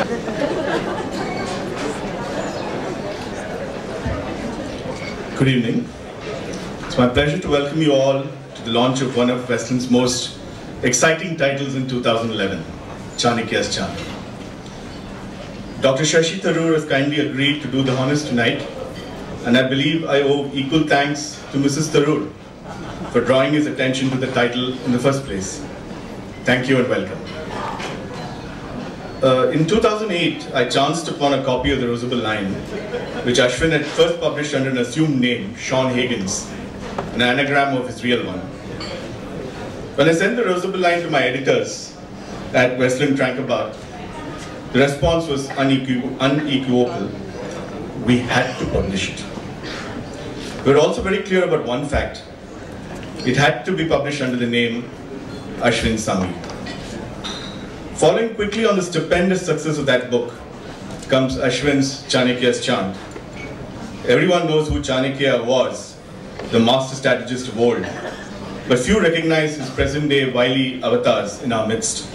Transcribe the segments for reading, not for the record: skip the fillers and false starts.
Good evening. It's my pleasure to welcome you all to the launch of one of Westland's most exciting titles in 2011, Chanakya's Chant. Dr. Shashi Tharoor has kindly agreed to do the honors tonight, and I believe I owe equal thanks to Mrs. Tharoor for drawing his attention to the title in the first place. Thank you and welcome. In 2008, I chanced upon a copy of the Rosable Line, which Ashwin had first published under an assumed name, Sean Higgins, an anagram of his real one. When I sent the Rosable Line to my editors at Westland Tranquebar, the response was unequivocal. We had to publish it. We were also very clear about one fact. It had to be published under the name Ashwin Sanghi. Following quickly on the stupendous success of that book comes Ashwin's Chanakya's Chant. Everyone knows who Chanakya was, the master strategist of old, but few recognize his present-day wily avatars in our midst.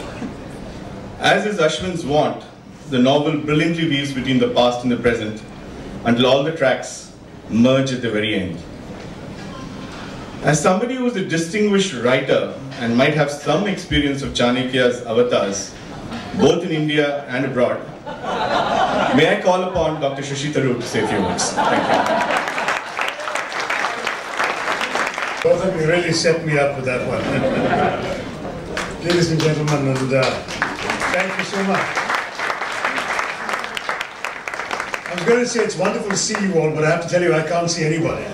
As is Ashwin's wont, the novel brilliantly weaves between the past and the present until all the tracks merge at the very end. As somebody who is a distinguished writer and might have some experience of Chanakya's avatars, both in India and abroad, may I call upon Dr. Shashi Tharoor to say a few words. Thank you. Both of you really set me up with that one. Ladies and gentlemen, and thank you so much. I was going to say it's wonderful to see you all, but I have to tell you I can't see anybody.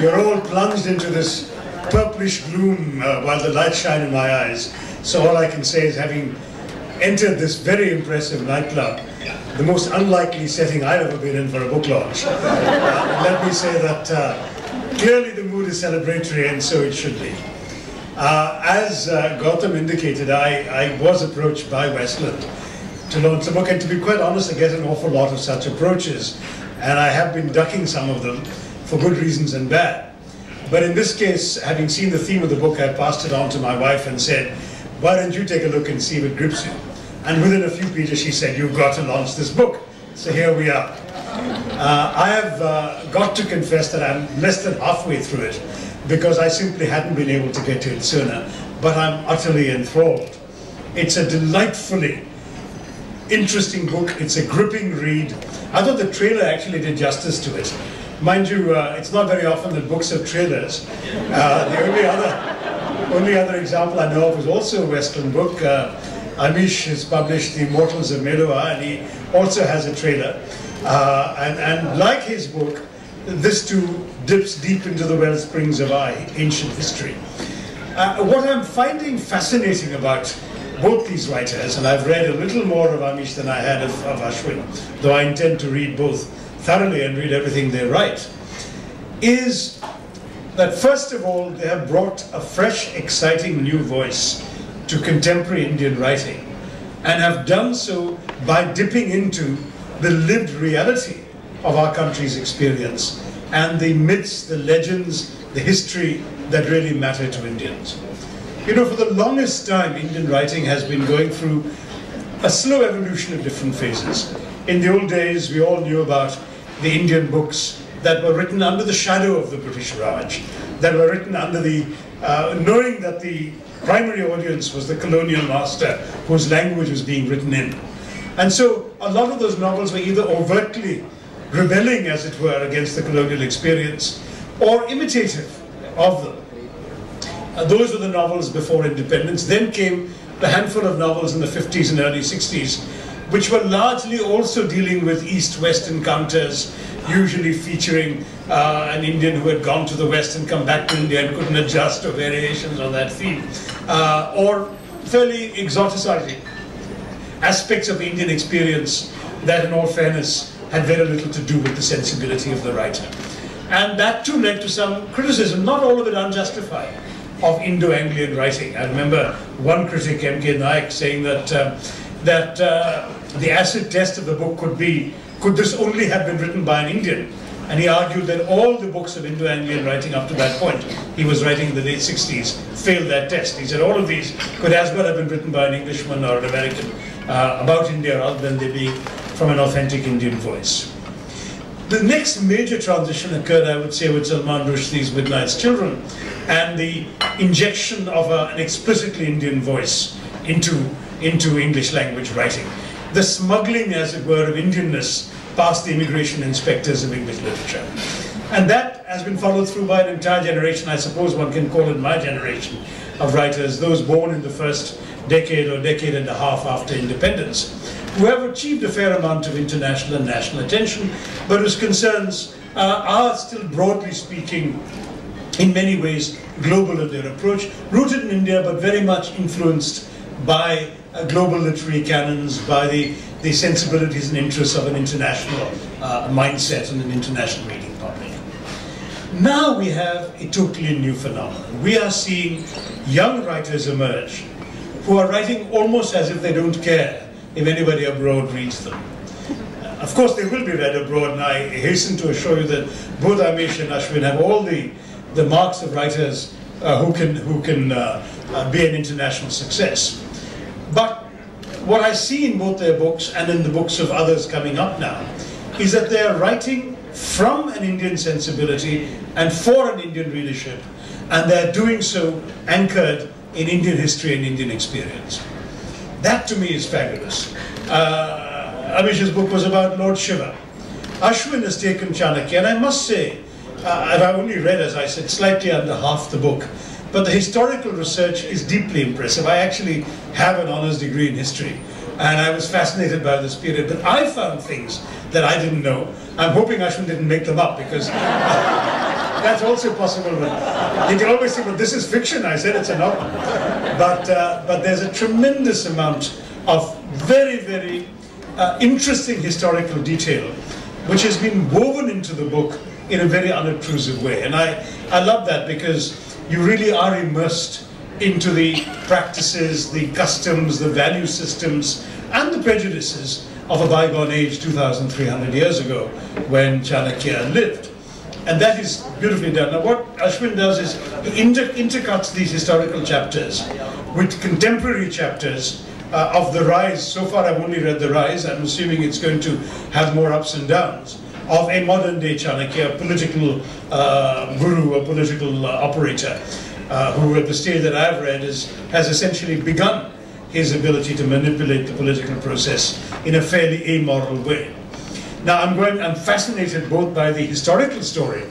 You're all plunged into this purplish gloom while the lights shine in my eyes. So all I can say is, having entered this very impressive nightclub, the most unlikely setting I've ever been in for a book launch, let me say that clearly the mood is celebratory, and so it should be. As Gautam indicated, I was approached by Westland to launch the book, and to be quite honest, I get an awful lot of such approaches, and I have been ducking some of them for good reasons and bad. But in this case, having seen the theme of the book, I passed it on to my wife and said, why don't you take a look and see if it grips you? And within a few pages she said, you've got to launch this book. So here we are. I have got to confess that I'm less than halfway through it, because I simply hadn't been able to get to it sooner, but I'm utterly enthralled. It's a delightfully interesting book. It's a gripping read. I thought the trailer actually did justice to it. Mind you, it's not very often that books have trailers. The only other example I know of is also a Western book. Amish has published The Immortals of Meluwa, and he also has a trailer. And like his book, this too dips deep into the well springs of our ancient history. What I'm finding fascinating about both these writers, and I've read a little more of Amish than I had of Ashwin, though I intend to read both thoroughly and read everything they write, is that first of all, they have brought a fresh, exciting new voice to contemporary Indian writing, and have done so by dipping into the lived reality of our country's experience and the myths, the legends, the history that really matter to Indians. You know, for the longest time, Indian writing has been going through a slow evolution of different phases. In the old days, we all knew about the Indian books that were written under the shadow of the British Raj, that were written under the, knowing that the primary audience was the colonial master whose language was being written in. And so a lot of those novels were either overtly rebelling, as it were, against the colonial experience, or imitative of them. Those were the novels before independence. Then came the handful of novels in the 50s and early 60s, which were largely also dealing with East-West encounters, usually featuring an Indian who had gone to the West and come back to India and couldn't adjust, or variations on that theme, or fairly exoticizing aspects of the Indian experience that, in all fairness, had very little to do with the sensibility of the writer. And that too led to some criticism, not all of it unjustified, of Indo-Anglian writing. I remember one critic, M.K. Naik, saying that the acid test of the book could be, could this only have been written by an Indian? And he argued that all the books of Indo-Anglian writing up to that point, he was writing in the late 60s, failed that test. He said all of these could as well have been written by an Englishman or an American. about India rather than they being from an authentic Indian voice. The next major transition occurred, I would say, with Salman Rushdie's Midnight's Children and the injection of an explicitly Indian voice into English language writing. The smuggling, as it were, of Indianness past the immigration inspectors of English literature. And that has been followed through by an entire generation, I suppose one can call it my generation, of writers, those born in the first decade or decade and a half after independence, who have achieved a fair amount of international and national attention, but whose concerns are still, broadly speaking, in many ways global in their approach, rooted in India, but very much influenced by global literary canons, by the sensibilities and interests of an international mindset and an international reading public. Now we have a totally new phenomenon. We are seeing young writers emerge who are writing almost as if they don't care if anybody abroad reads them. Of course, they will be read abroad, and I hasten to assure you that both Amish and Ashwin have all the marks of writers who can be an international success. But what I see in both their books and in the books of others coming up now is that they are writing from an Indian sensibility and for an Indian readership, and they're doing so anchored in Indian history and Indian experience. That to me is fabulous. Amish's book was about Lord Shiva. Ashwin has taken Chanakya, and I must say, and I only read, as I said, slightly under half the book, but the historical research is deeply impressive. I actually have an honors degree in history, and I was fascinated by this period, but I found things that I didn't know. I'm hoping Ashwin didn't make them up, because that's also possible. You can always say, well, this is fiction. I said it's a novel. But there's a tremendous amount of very, very interesting historical detail which has been woven into the book in a very unobtrusive way. And I love that, because you really are immersed into the practices, the customs, the value systems, and the prejudices of a bygone age 2,300 years ago when Chanakya lived. And that is beautifully done. Now what Ashwin does is he intercuts these historical chapters with contemporary chapters of the rise. So far I've only read the rise. I'm assuming it's going to have more ups and downs, of a modern day Chanakya, a political guru, a political operator, who at the stage that I've read has essentially begun his ability to manipulate the political process in a fairly amoral way. Now I'm fascinated both by the historical story,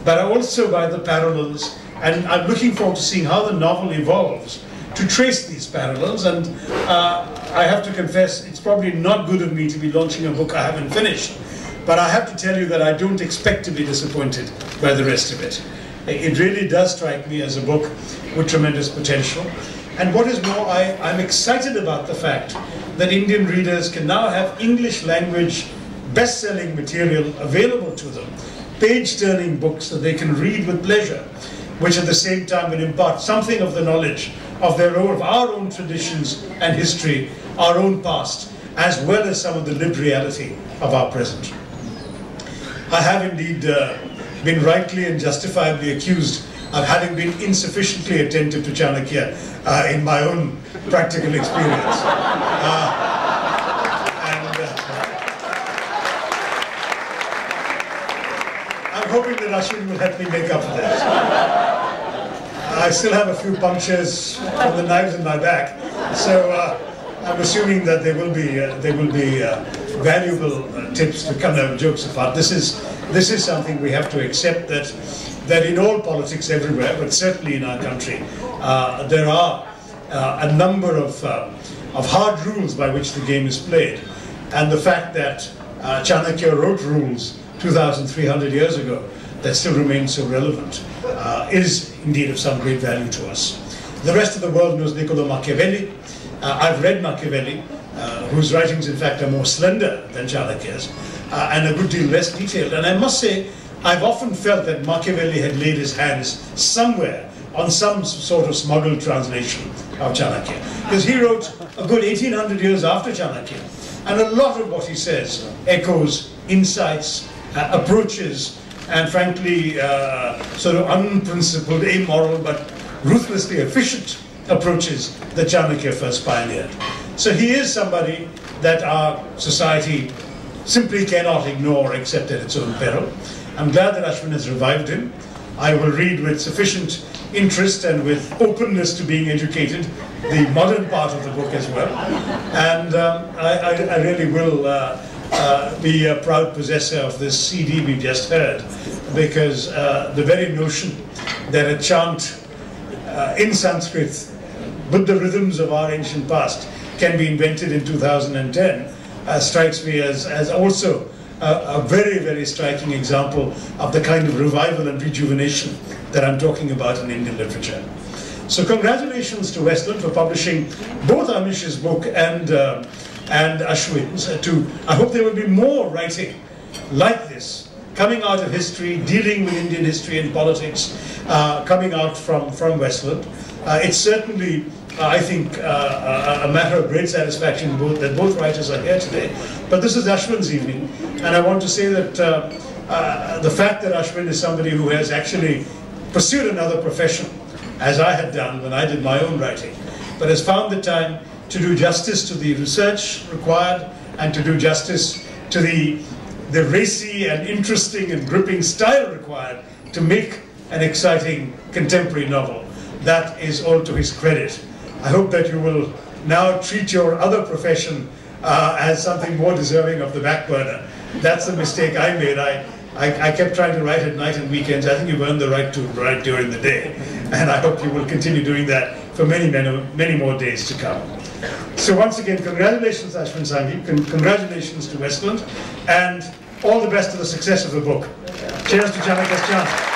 but also by the parallels, and I'm looking forward to seeing how the novel evolves to trace these parallels. And I have to confess, it's probably not good of me to be launching a book I haven't finished, but I have to tell you that I don't expect to be disappointed by the rest of it. It really does strike me as a book with tremendous potential. And what is more, I'm excited about the fact that Indian readers can now have English language best-selling material available to them, page-turning books that they can read with pleasure, which at the same time will impart something of the knowledge of our own traditions and history, our own past, as well as some of the lived reality of our present. I have indeed been rightly and justifiably accused of having been insufficiently attentive to Chanakya in my own practical experience. I'm hoping that Ashwin will help me make up for that. I still have a few punctures from the knives in my back, so I'm assuming that there will be valuable tips to come out, jokes apart. This is something we have to accept, that in all politics everywhere, but certainly in our country, there are a number of hard rules by which the game is played. And the fact that Chanakya wrote rules 2,300 years ago that still remain so relevant is indeed of some great value to us. The rest of the world knows Niccolo Machiavelli. I've read Machiavelli, whose writings in fact are more slender than Chanakya's, and a good deal less detailed. And I must say, I've often felt that Machiavelli had laid his hands somewhere on some sort of smuggled translation of Chanakya, because he wrote a good 1800 years after Chanakya, and a lot of what he says echoes, insights, approaches, and frankly sort of unprincipled, amoral, but ruthlessly efficient approaches that Chanakya first pioneered. So he is somebody that our society simply cannot ignore except at its own peril. I'm glad that Ashwin has revived him. I will read with sufficient interest and with openness to being educated the modern part of the book as well. And I really will be a proud possessor of this CD we just heard, because the very notion that a chant in Sanskrit with the rhythms of our ancient past can be invented in 2010 strikes me as also a very, very striking example of the kind of revival and rejuvenation that I'm talking about in Indian literature. So congratulations to Westland for publishing both Amish's book and Ashwin's. I hope there will be more writing like this, coming out of history, dealing with Indian history and politics, coming out from Westland. It's certainly, I think, a matter of great satisfaction that both writers are here today. But this is Ashwin's evening, and I want to say that the fact that Ashwin is somebody who has actually pursued another profession, as I had done when I did my own writing, but has found the time to do justice to the research required and to do justice to the racy and interesting and gripping style required to make an exciting contemporary novel. That is all to his credit. I hope that you will now treat your other profession as something more deserving of the back burner. That's the mistake I made. I kept trying to write at night and weekends. I think you've earned the right to write during the day. And I hope you will continue doing that for many more days to come. So once again, congratulations, Ashwin Sanghi. Congratulations to Westland. And all the best to the success of the book. Cheers to Chanakya's Chant.